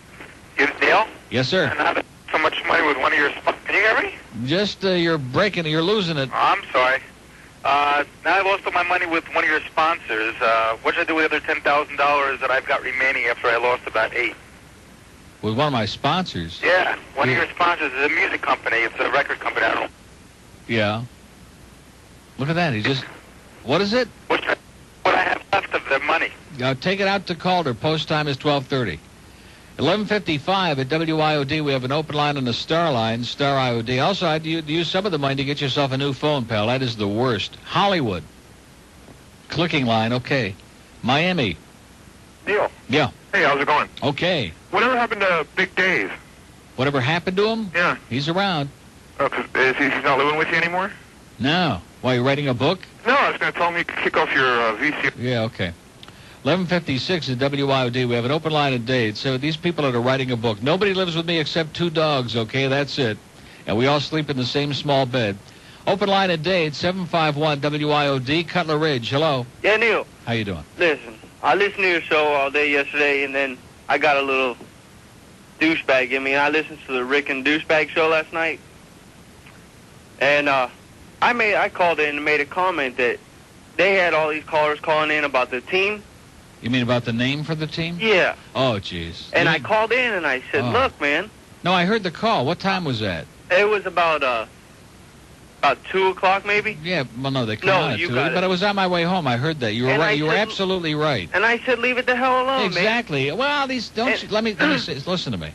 Neil? Yes, sir. I'm having so much money with one of your... Can you hear me? Just you're losing it. Oh, I'm sorry. Now I lost all my money with one of your sponsors. What should I do with the other $10,000 that I've got remaining after I lost about 8? With one of my sponsors? Yeah, one of your sponsors is a music company. It's a record company. I don't know. Yeah. Look at that. He just... What is it? What I have left of the money. Take it out to Calder. Post time is 12:30. 11:55 at WIOD. We have an open line on the Star line, Star IOD. Also, I'd use some of the money to get yourself a new phone, pal. That is the worst. Hollywood. Clicking line, okay. Miami. Neil. Yeah. Hey, how's it going? Okay. Whatever happened to Big Dave? Whatever happened to him? Yeah. He's around. Oh, he's not living with you anymore? No. Why, you writing a book? No, I was going to tell him you could kick off your VC. Yeah, okay. 11:56 at WIOD. We have an open line of dates. So these people that are writing a book. Nobody lives with me except 2 dogs, okay? That's it. And we all sleep in the same small bed. Open line of dates, 751 WIOD, Cutler Ridge. Hello. Yeah, Neil. How you doing? Listen, I listened to your show all day yesterday, and then I got a little douchebag in me. I listened to the Rick and Douchebag show last night, and I called in and made a comment that they had all these callers calling in about the team. You mean about the name for the team? Yeah. Oh, jeez. And I called in and I said, look, man. No, I heard the call. What time was that? It was about 2 o'clock, maybe. Yeah, well, no, they come out at 2, but I was on my way home. I heard that. You were right. You were absolutely right. And I said, leave it the hell alone, exactly. man. Well, these don't. Let me say, listen to me.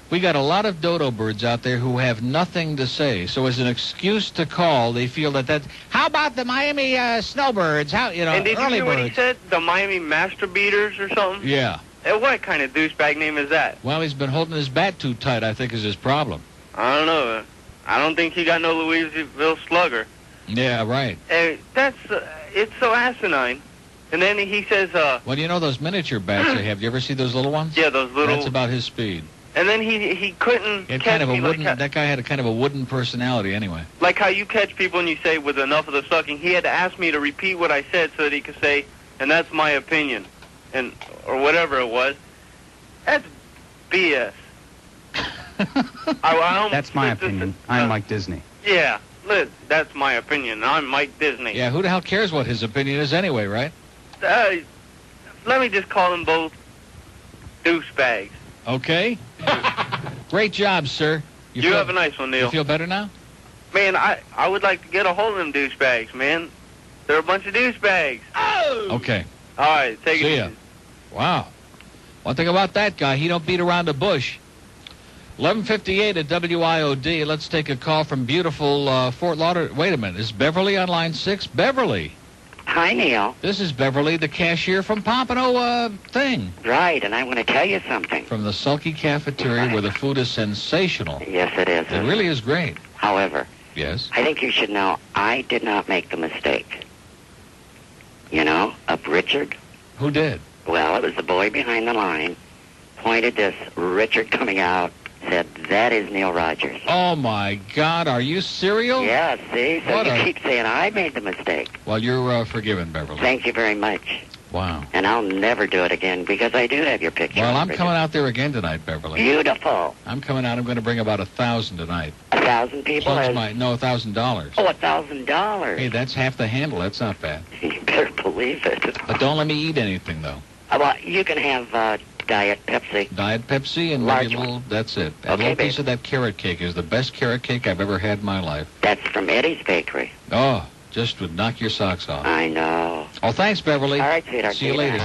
We got a lot of dodo birds out there who have nothing to say. So as an excuse to call, they feel that. How about the Miami snowbirds? How And did you early hear what he birds? said? The Miami Master Beaters or something? Yeah. And what kind of douchebag name is that? Well, he's been holding his bat too tight, I think, is his problem. I don't know. I don't think he got no Louisville Slugger. Yeah, right. It's so asinine. And then he says, Well, you know those miniature bats they have? You ever see those little ones? Yeah, those little. That's about his speed. And then he couldn't He had catch kind of a me wooden. like That guy had a kind of a wooden personality, anyway. like how you catch people and you say with enough of the sucking. He had to ask me to repeat what I said so that he could say, and that's my opinion, or whatever it was. That's BS. That's my opinion. I'm Mike Disney. Yeah, that's my opinion. I'm Mike Disney. Yeah, who the hell cares what his opinion is anyway, right? Let me just call them both douchebags. Okay. Great job, sir. You have a nice one, Neil. You feel better now? Man, I would like to get a hold of them douchebags, man. They're a bunch of douchebags. Oh! Okay. All right, take it See easy. ya. Wow. One thing about that guy, he don't beat around the bush. 11:58 at WIOD. Let's take a call from beautiful Fort Lauderdale. Wait a minute. Is Beverly on line 6? Beverly. Hi, Neil. This is Beverly, the cashier from Pompano thing. Right, and I want to tell you something. From the Sulky Cafeteria, where the food is sensational. Yes, it is. It really is great. However, yes, I think you should know I did not make the mistake. You know, of Richard. Who did? Well, it was the boy behind the line, pointed this Richard coming out, said, that is Neil Rogers. Oh, my God. Are you serial? Yeah, see? So What you a- keep saying I made the mistake. Well, you're forgiven, Beverly. Thank you very much. Wow. And I'll never do it again because I do have your picture. Well, I'm Richard. coming out there again tonight, Beverly. Beautiful. I'm coming out. I'm going to bring about 1,000 tonight. 1,000 people? Plus $1,000. Oh, $1,000. Hey, that's half the handle. That's not bad. You better believe it. But don't let me eat anything, though. Well, you can have Diet Pepsi. Diet Pepsi and Large maybe a little, that's it. A Okay, little piece babe. of that carrot cake is the best carrot cake I've ever had in my life. That's from Eddie's Bakery. Oh, just would knock your socks off. I know. Oh, thanks, Beverly. All right, sweetheart. See you later.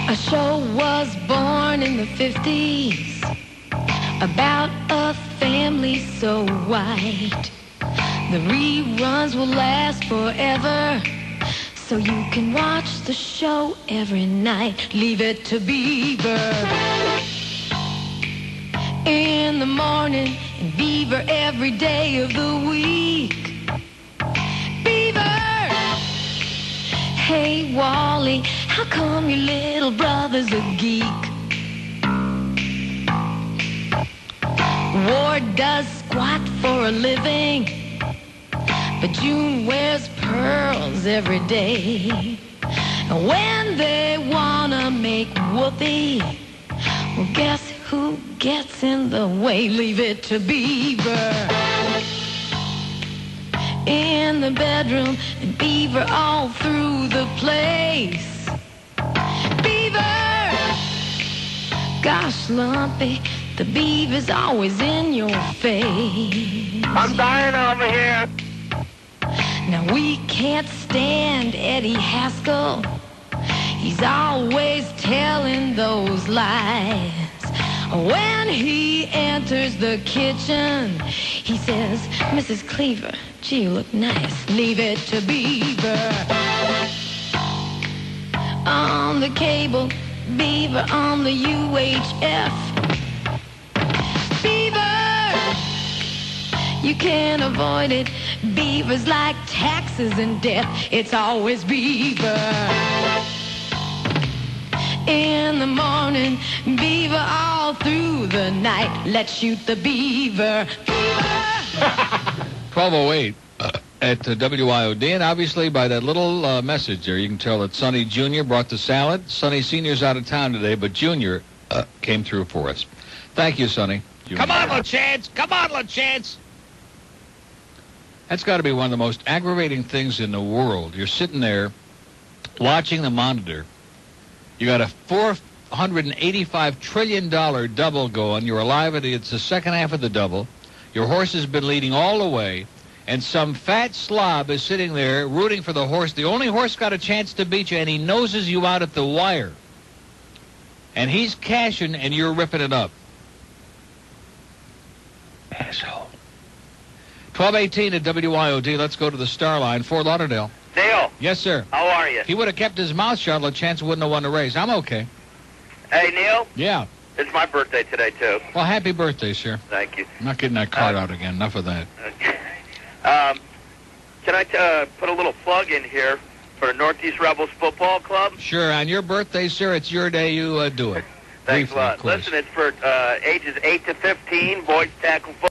A show was born in the 50s about a family so white. The reruns will last forever, so you can watch the show every night. Leave it to Beaver in the morning and Beaver every day of the week. Beaver! Hey, Wally, how come your little brother's a geek? Ward does squat for a living, but June wears pearls every day. And when they wanna make whoopee, well, guess who gets in the way? Leave it to Beaver in the bedroom and Beaver all through the place. Beaver! Gosh, Lumpy, the Beaver's always in your face. I'm dying over here. Now we can't stand Eddie Haskell. He's always telling those lies. When he enters the kitchen, he says, Mrs. Cleaver, gee, you look nice. Leave it to Beaver. On the cable, Beaver on the UHF. You can't avoid it. Beaver's like taxes and death. It's always beaver. In the morning, beaver all through the night. Let's shoot the beaver. Beaver! 12:08 at WIOD, and obviously by that little message there, you can tell that Sonny Jr. brought the salad. Sonny Sr.'s out of town today, but Jr. Came through for us. Thank you, Sonny. Jr. Come on, LaChance! Come on, LaChance! That's got to be one of the most aggravating things in the world. You're sitting there watching the monitor. You got a $485 trillion double going. You're alive at it's the second half of the double. Your horse has been leading all the way, and some fat slob is sitting there rooting for the horse. The only horse got a chance to beat you, and he noses you out at the wire. And he's cashing, and you're ripping it up. Asshole. 12:18 at WIOD. Let's go to the Star Line. Fort Lauderdale. Neil. Yes, sir. How are you? If he would have kept his mouth shut, LaChance wouldn't have won the race. I'm okay. Hey, Neil. Yeah. It's my birthday today, too. Well, happy birthday, sir. Thank you. I'm not getting that card out again. Enough of that. Okay. Can I put a little plug in here for the Northeast Rebels Football Club? Sure. On your birthday, sir, it's your day. You do it. Thanks Briefly, a lot. Listen, it's for ages 8 to 15, boys tackle football.